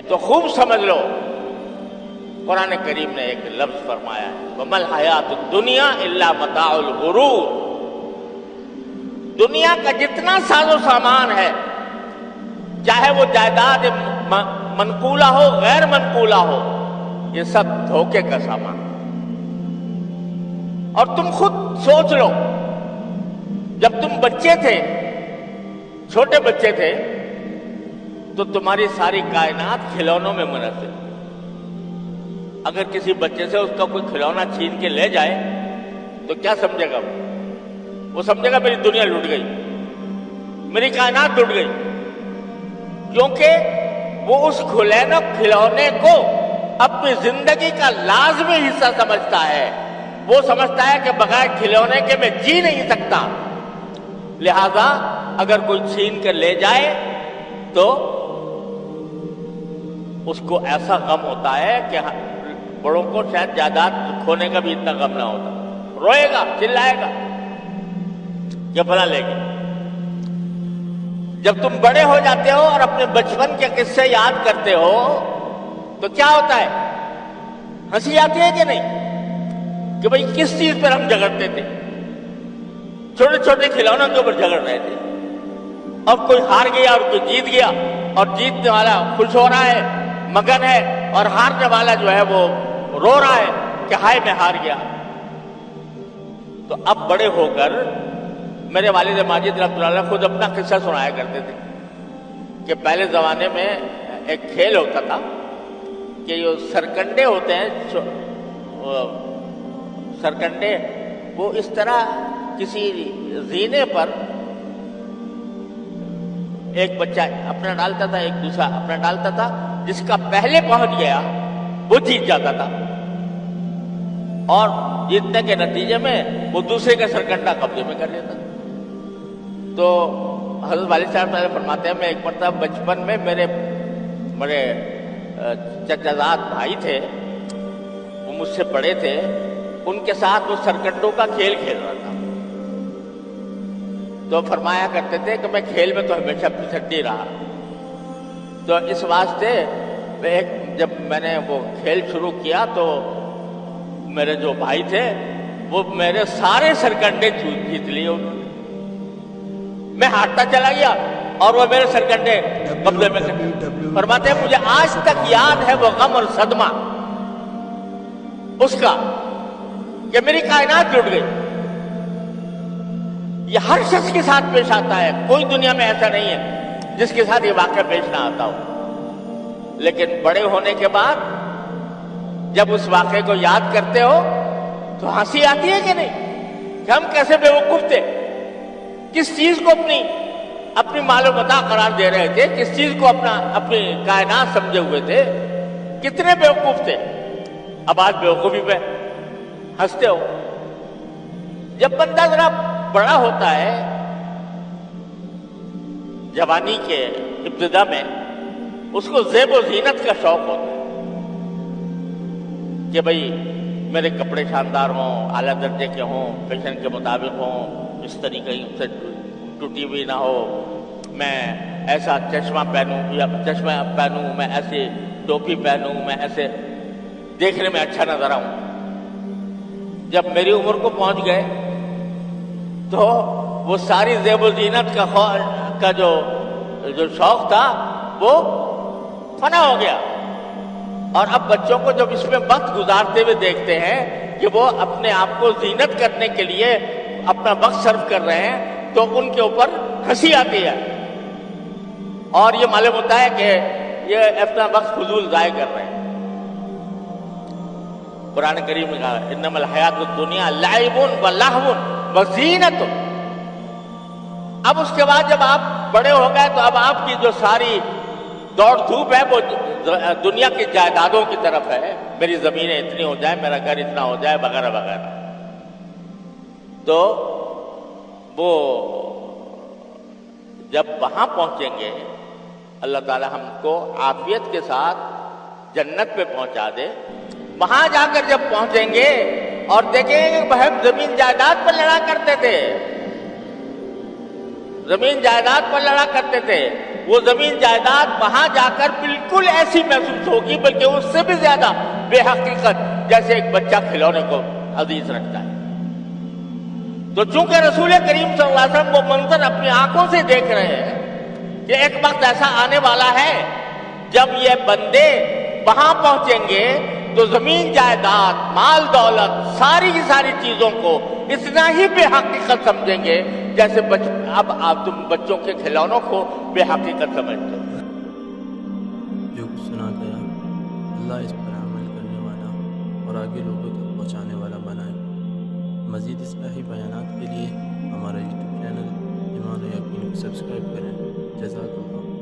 تو خوب سمجھ لو، قرآن کریم نے ایک لفظ فرمایا ہے وَمَا الْحَيَاةُ الدُّنْيَا إِلَّا مَتَاعُ الْغُرُورِ۔ دنیا کا جتنا ساز و سامان ہے، چاہے وہ جائیداد منقولہ ہو غیر منقولہ ہو، یہ سب دھوکے کا سامان۔ اور تم خود سوچ لو، جب تم بچے تھے، چھوٹے بچے تھے، تو تمہاری ساری کائنات کھلونوں میں منحصر۔ اگر کسی بچے سے اس کا کوئی کھلونا چھین کے لے جائے تو کیا سمجھے گا؟ وہ سمجھے گا میری دنیا لٹ گئی، میری کائنات لٹ گئی، کیونکہ وہ اس کھلونے کو اپنی زندگی کا لازمی حصہ سمجھتا ہے۔ وہ سمجھتا ہے کہ بغیر کھلونے کے میں جی نہیں سکتا، لہذا اگر کوئی چھین کر لے جائے تو اس کو ایسا غم ہوتا ہے کہ بڑوں کو شاید جائیداد کھونے کا بھی اتنا غم نہ ہوتا، روئے گا، چلائے گا کہ فلاں لے گئے۔ جب تم بڑے ہو جاتے ہو اور اپنے بچپن کے قصے یاد کرتے ہو تو کیا ہوتا ہے؟ ہنسی آتی ہے کہ نہیں؟ کہ بھئی کس چیز پر ہم جھگڑتے تھے، چھوٹے چھوٹے کھلونوں کے اوپر جھگڑ رہے تھے، اور کوئی ہار گیا اور کوئی جیت گیا، اور جیتنے والا خوش ہو رہا ہے، مگن ہے، اور ہارنے والا جو ہے وہ رو رہا ہے کہ ہائے میں ہار گیا۔ تو اب بڑے ہو کر میرے والد ماجد رحمۃ اللہ علیہ خود اپنا قصہ سنایا کرتے تھے کہ پہلے زمانے میں ایک کھیل ہوتا تھا کہ جو سرکنڈے ہوتے ہیں، سرکنڈے وہ اس طرح کسی زینے پر ایک بچہ اپنا ڈالتا تھا، ایک دوسرا اپنا ڈالتا تھا، جس کا پہلے پہنچ گیا وہ جیت جاتا تھا، اور جیتنے کے نتیجے میں وہ دوسرے کا سرکنڈا قبضے میں کر لیتا تھا۔ تو حضرت والد صاحب فرماتے ہیں میں ایک مرتبہ بچپن میں میرے چچا زاد بھائی تھے، وہ مجھ سے بڑے تھے، ان کے ساتھ وہ سرکنڈوں کا کھیل کھیل رہا تھا۔ تو فرمایا کرتے تھے کہ میں کھیل میں تو ہمیشہ پچھڑتی رہا، تو اس واسطے جب میں نے وہ کھیل شروع کیا تو میرے جو بھائی تھے وہ میرے سارے سرکنڈے جیت لیے، میں ہارتا چلا گیا اور وہ میرے سرکنڈے قبضے میں کر۔ فرماتے ہیں مجھے آج تک یاد ہے وہ غم اور صدمہ اس کا کہ میری کائنات لٹ گئی۔ یہ ہر شخص کے ساتھ پیش آتا ہے، کوئی دنیا میں ایسا نہیں ہے جس کے ساتھ یہ واقعہ پیش نہ آتا ہو۔ لیکن بڑے ہونے کے بعد جب اس واقعے کو یاد کرتے ہو تو ہنسی آتی ہے کہ نہیں کہ ہم کیسے بیوقوف تھے، کس چیز کو اپنی مال و متاع قرار دے رہے تھے، کس چیز کو اپنی کائنات سمجھے ہوئے تھے، کتنے بیوقوف تھے۔ اب آج بیوقوفی پہ ہنستے ہو۔ جب بندہ ذرا بڑا ہوتا ہے، جوانی کے ابتدا میں اس کو زیب و زینت کا شوق ہوتا ہے کہ بھئی میرے کپڑے شاندار ہوں، اعلیٰ درجے کے ہوں، فیشن کے مطابق ہوں، اس طریقے سے ٹوٹی ہوئی نہ ہو، میں ایسا چشمہ پہنوں، میں ایسی ٹوپی پہنوں، میں ایسے دیکھنے میں اچھا نظر آؤں۔ جب میری عمر کو پہنچ گئے تو وہ ساری زیب و زینت کا جو شوق تھا وہ فنا ہو گیا، اور اب بچوں کو جب اس میں وقت گزارتے ہوئے دیکھتے ہیں کہ وہ اپنے آپ کو زینت کرنے کے لیے اپنا وقت صرف کر رہے ہیں تو ان کے اوپر ہنسی آتی ہے، اور یہ معلوم ہوتا ہے کہ یہ اپنا وقت فضول ضائع کر رہے ہیں۔ قرآن کریم میں کہا انما الحیات الدنیا لعب و لہو و زینت۔ اب اس کے بعد جب آپ بڑے ہو گئے تو اب آپ کی جو ساری دوڑ دھوپ ہے وہ دنیا کی جائیدادوں کی طرف ہے، میری زمینیں اتنی ہو جائے، میرا گھر اتنا ہو جائے، وغیرہ وغیرہ۔ تو وہ جب وہاں پہنچیں گے اللہ تعالی ہم کو عافیت کے ساتھ جنت پہ پہنچا دے، وہاں جا کر جب پہنچیں گے اور دیکھیں گے کہ ہم زمین جائیداد پر لڑا کرتے تھے، زمین جائیداد پر لڑا کرتے تھے، وہ زمین جائیداد وہاں جا کر بالکل ایسی محسوس ہوگی، بلکہ اس سے بھی زیادہ بے حقیقت، جیسے ایک بچہ کھلونے کو عزیز رکھتا ہے۔ تو چونکہ رسول کریم صلی اللہ علیہ وسلم وہ منظر اپنی آنکھوں سے دیکھ رہے ہیں کہ ایک وقت ایسا آنے والا ہے جب یہ بندے وہاں پہنچیں گے تو زمین جائیداد، مال دولت، ساری کی ساری چیزوں کو اتنا ہی بے حقیقت سمجھیں گے جیسے اب آپ تم بچوں کے کھلونوں کو بے حقیقت سمجھتے ہو۔ جو کچھ سنا گیا اللہ اس پر عمل کرنے والا اور آگے لوگوں تک پہنچانے والا بنائے۔ مزید اصلاحی بیانات کے لیے ہمارا یوٹیوب چینل ایمان و یقین کو سبسکرائب کریں۔ جزاک اللہ۔